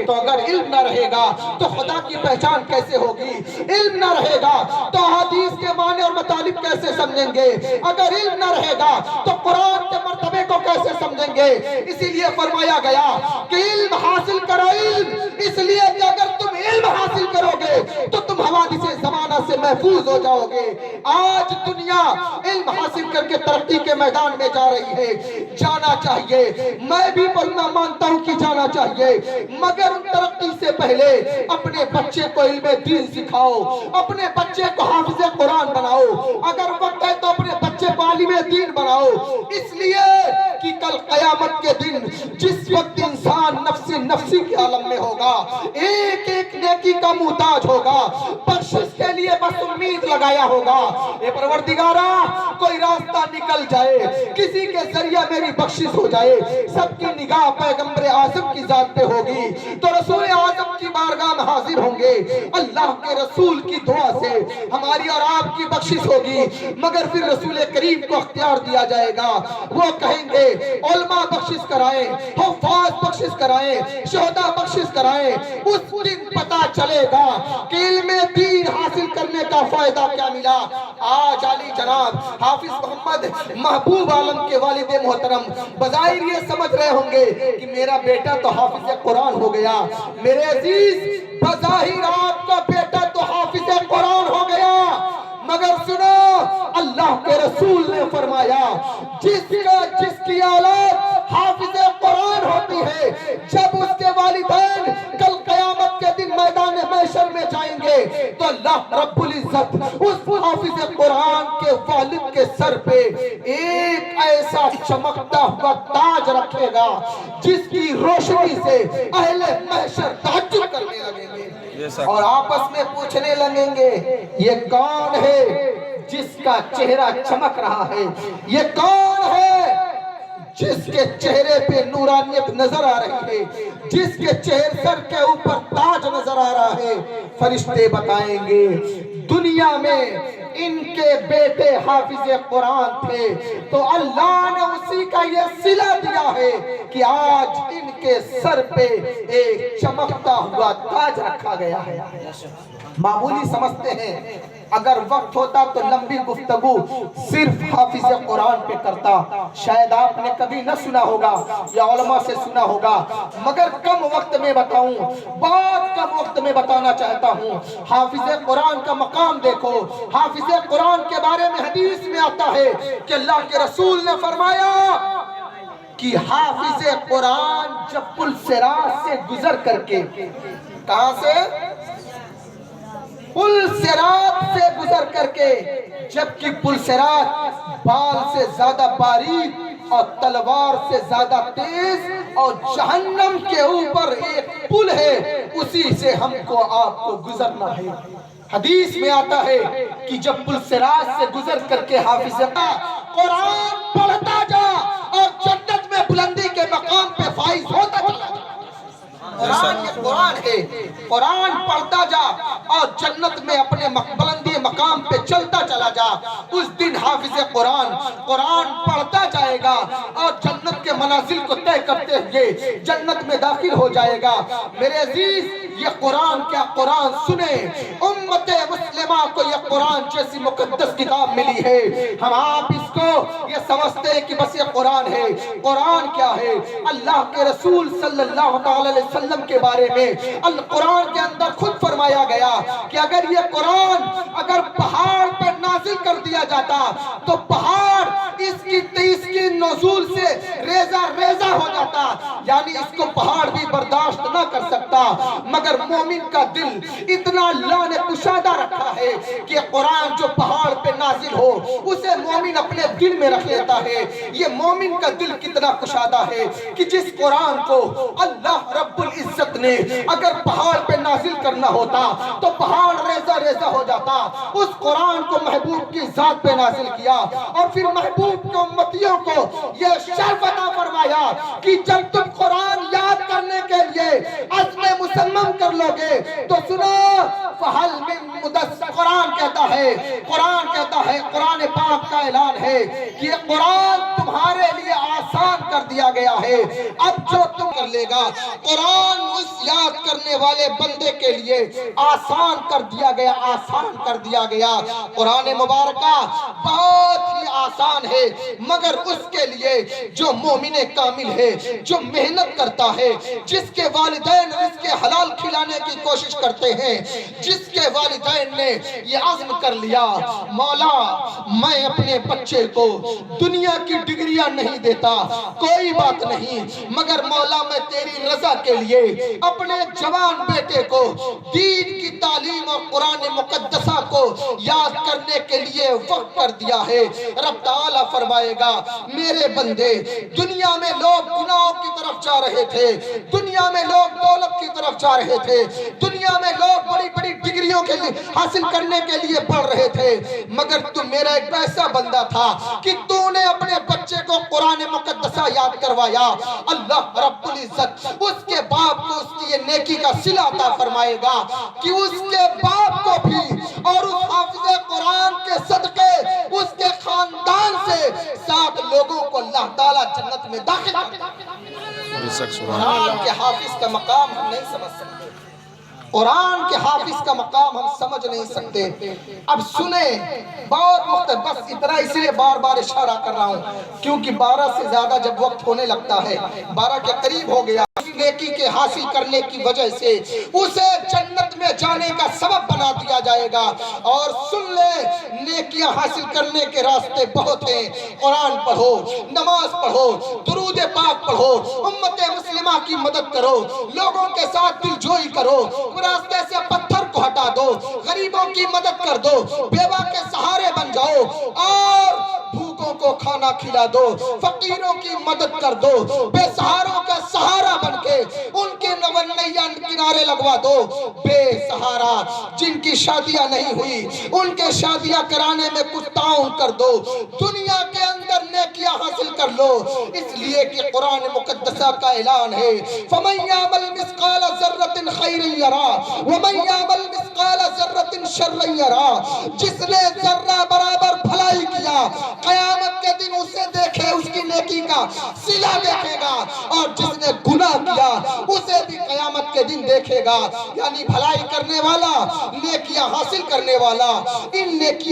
تو اگر علم نہ رہے گا تو خدا کی پہچان کیسے ہوگی؟ علم نہ رہے گا تو حدیث کے معنی اور مطالب کیسے سمجھیں گے؟ اگر علم نہ رہے گا تو قرآن کے مرتبے کو کیسے سمجھیں گے؟ اسی لیے فرمایا گیا کہ علم حاصل کرو، علم اس لیے کہ اگر تم علم حاصل کرو گے تو تم حوادث زمانہ سے محفوظ ہو جاؤ گے۔ آج دنیا علم حاصل کر کے ترقی کے میدان میں جا رہی ہے، جانا چاہیے، میں بھی بولنا مانتا ہوں کہ جانا چاہیے، مگر ترقی سے پہلے اپنے بچے کو علم دین سکھاؤ، اپنے بچے کو حافظ قرآن بناؤ، اگر وقت ہے تو اپنے بچے کو عالم دین بناؤ، اس لیے کہ کل قیامت کے دن جس وقت انسان نفسی نفسی کے عالم میں ہوگا، ایک ایک نیکی کا محتاج ہوگا، بخشش کے لیے بس امید لگایا ہوگا، اے پروردگارا کوئی راستہ نکل جائے، کسی کے ذریعہ میری بخشش ہو جائے، سب کی نگاہ پیغمبر اعظم کی ذات پہ ہوگی تو رسول اعظم کی بارگاہ میں حاضر ہوں گے، اللہ کے رسول کی دعا سے ہماری اور آپ کی بخشش ہوگی، مگر پھر رسول کریم کو اختیار دیا جائے گا، وہ کہیں گے علماء بخشش کرائیں، حفاظ بخشش کرائیں، شہداء بخشش کرائیں، اس دن پتا چلے گا کہ علم دین حاصل کرنے کا فائدہ کیا ملا۔ آج علی جناب حافظ محمد محبوب عالم کے والد محترم بظاہر یہ سمجھ رہے ہوں گے کہ میرا بیٹا تو حافظ قرآن ہو گیا، میرے عزیز بظاہر آپ کا بیٹا تو حافظ قرآن ہو گیا، مگر سنو اللہ کے رسول نے فرمایا جس کی اولاد حافظ قرآن ہوتی ہے، جب اس کے والدین کل قیامت کے دن میدان محشر میں جائیں گے تو اللہ رب العزت اس حافظ قرآن کے والد کے سر پہ ایک ایسا چمکتا ہوا تاج رکھے گا جس کی روشنی سے اہل محشر تعجب کرنے لگیں گے اور آپس میں پوچھنے لگیں گے یہ کون ہے جس کا چہرہ چمک رہا ہے، یہ کون ہے جس کے چہرے پہ نورانیت نظر آ رہی ہے، جس کے چہرے سر کے اوپر تاج نظر آ رہا ہے۔ فرشتے بتائیں گے دنیا میں ان کے بیٹے حافظ قرآن تھے تو اللہ نے اسی کا یہ صلہ دیا ہے کہ آج ان کے سر پہ ایک چمکتا ہوا تاج رکھا گیا ہے۔ معمولی سمجھتے ہیں، اگر وقت ہوتا تو لمبی گفتگو صرف حافظ قرآن پہ کرتا، شاید آپ نے کبھی نہ سنا ہوگا یا علماء سے سنا ہوگا، مگر کم وقت میں بتاؤں، بہت کم وقت میں بتانا چاہتا ہوں۔ حافظ قرآن کا مقام دیکھو، حافظ قرآن کے بارے میں حدیث میں آتا ہے کہ اللہ کے رسول نے فرمایا کہ حافظ قرآن جب پل صراط سے گزر کر کے، کہاں سے؟ پل صراط سے گزر کر کے، جبکہ پل صراط بال سے زیادہ باریک اور تلوار سے زیادہ تیز اور جہنم کے اوپر ایک پل ہے، اسی سے ہم کو آپ کو گزرنا ہے۔ حدیث میں آتا ہے کہ جب پل صراط سے گزر کر کے حافظ قرآن پڑھتا جا اور جنت میں بلندی کے مقام پہ فائز ہوتا چلا جا۔ قرآن یہ قرآن ہے، قرآن پڑھتا جا اور جنت میں اپنے بلندی مقام پہ چلتا چلا جا، اس دن حافظ قرآن قرآن پڑھتا جائے گا اور جنت کے منازل کو طے کرتے ہوئے جنت میں داخل ہو جائے گا۔ میرے عزیز یہ قرآن کیا قرآن سنیں، امت مسلمہ کو یہ قرآن جیسی مقدس کتاب ملی ہے، ہم آپ اس کو یہ سمجھتے ہیں کہ بس یہ قرآن ہے۔ قرآن کیا ہے؟ اللہ کے رسول صلی اللہ علیہ وسلم کے بارے میں القرآن کے اندر خود فرمایا گیا کہ اگر یہ قرآن اگر پہاڑ پہ نازل کر دیا جاتا تو پہاڑ اس کی نزول سے ریزہ ریزہ ہو جاتا، یعنی اس کو پہاڑ بھی برداشت نہ کر سکتا، مگر مومن کا دل اتنا اللہ نے کشادہ رکھا ہے کہ قرآن جو پہاڑ پہ نازل ہو اسے مومن اپنے دل میں رکھ لیتا ہے۔ یہ مومن کا دل کتنا کشادہ ہے کہ جس قرآن کو اللہ رب العزت نے اگر پہاڑ پہ نازل کرنا ہوتا تو پہاڑ ریزہ ریزہ ہو جاتا، اس قرآن کو محبوب کی ذات پہ نازل کیا اور پھر محبوب کے امتیوں کو یہ شرف عطا فرمایا کہ جب تم قرآن یاد کرنے کے لیے عزم مصمم کر لو گے تو سنو فَحَلْ مِن مُدَسِّرٍ، قرآن کہتا ہے قرآن پاک کا اعلان ہے کہ یہ قرآن تمہارے لیے آسان کر دیا گیا ہے، اب جو تم کر لے گا قرآن اس یاد والے بندے کے لیے آسان کر دیا گیا، آسان کر دیا گیا۔ قرآن مبارکہ بہت ہی آسان ہے، مگر اس کے لیے جو مومن کامل ہے، جو محنت کرتا ہے، جس کے والدین اس کے حلال کھلانے کی کوشش کرتے ہیں، جس کے والدین نے یہ عزم کر لیا مولا میں اپنے بچے کو دنیا کی ڈگریاں نہیں دیتا، کوئی بات نہیں، مگر مولا میں تیری رضا کے لیے اپنے جوان بیٹے کو دین کی تعلیم اور قرآن مقدسہ کو یاد کرنے کے لیے وقت کر دیا ہے۔ رب تعالیٰ فرمائے گا میرے بندے دنیا میں لوگ گناہوں کی طرف جا رہے تھے، دنیا میں لوگ دولت کی طرف جا رہے تھے، دنیا میں لوگ بڑی بڑی ڈگریوں کے لیے حاصل کرنے کے لیے پڑھ رہے تھے، مگر تم میرا ایک ایسا بندہ تھا کہ تو نے اپنے بچے کو قرآن مقدسہ یاد کروایا۔ اللہ رب العزت اس کے باپ کو اس کی یہ نیکی کا صلہ عطا فرمائے گا کہ اس کے باپ کو بھی اور اس حافظ قرآن کے صدقے اس کے خاندان سے 7 لوگوں کو اللہ تعالیٰ جنت میں داخل کرے گا۔ قرآن کے حافظ کا مقام ہم نہیں سمجھ سکتے، قرآن کے حافظ کا مقام ہم سمجھ نہیں سکتے۔ اب سنیں بہت مختلف، بس اتنا اس لیے بار بار اشارہ کر رہا ہوں کیونکہ 12 سے زیادہ جب وقت ہونے لگتا ہے، 12 کے قریب ہو گیا، نیکی کے حاصل کرنے کی وجہ سے اسے جنت میں جانے کا سبب بنا دیا جائے گا۔ اور سن لے نیکیاں حاصل کرنے کے راستے بہت ہیں، قرآن پڑھو، نماز پڑھو، درود پاک پڑھو، امت مسلمہ کی مدد کرو، لوگوں کے ساتھ دل جوئی کرو، راستے سے پتھر کو ہٹا دو، غریبوں کی مدد کر دو، بیوہ کے سہارے بن جاؤ اور بھوکوں کو کھانا کھلا دو، فقیروں کی مدد کر دو، بے سہاروں کا سہارا بن کے ان کے نوانیاں کنارے لگوا دو، بے سہارا جن کی شادیاں نہیں ہوئی ان کے شادیاں کرانے میں کچھ تعاون کر دو، دنیا کے اندر نیکیاں حاصل کر لو، اس لیے کہ قرآن مقدسہ کا اعلان ہے فَمَنْ يَعْمَلْ مِثْقَالَ ذَرَّةٍ خَيْرٍ يَرَى وَمَنْ يَعْمَلْ مِثْقَالَ ذَرَّةٍ شَرًّا يَرَى، جس نے ذرہ برابر بھلائی کیا قیامت کے دن اسے دیکھے، اس کی نیکی کا صلہ دیکھے گا، اور جس نے گناہ کیا اسے بھی قیامت کے دن دیکھے گا۔ یعنی بھلائی کرنے والا، نیکیاں حاصل کرنے والا، ان نیکیوں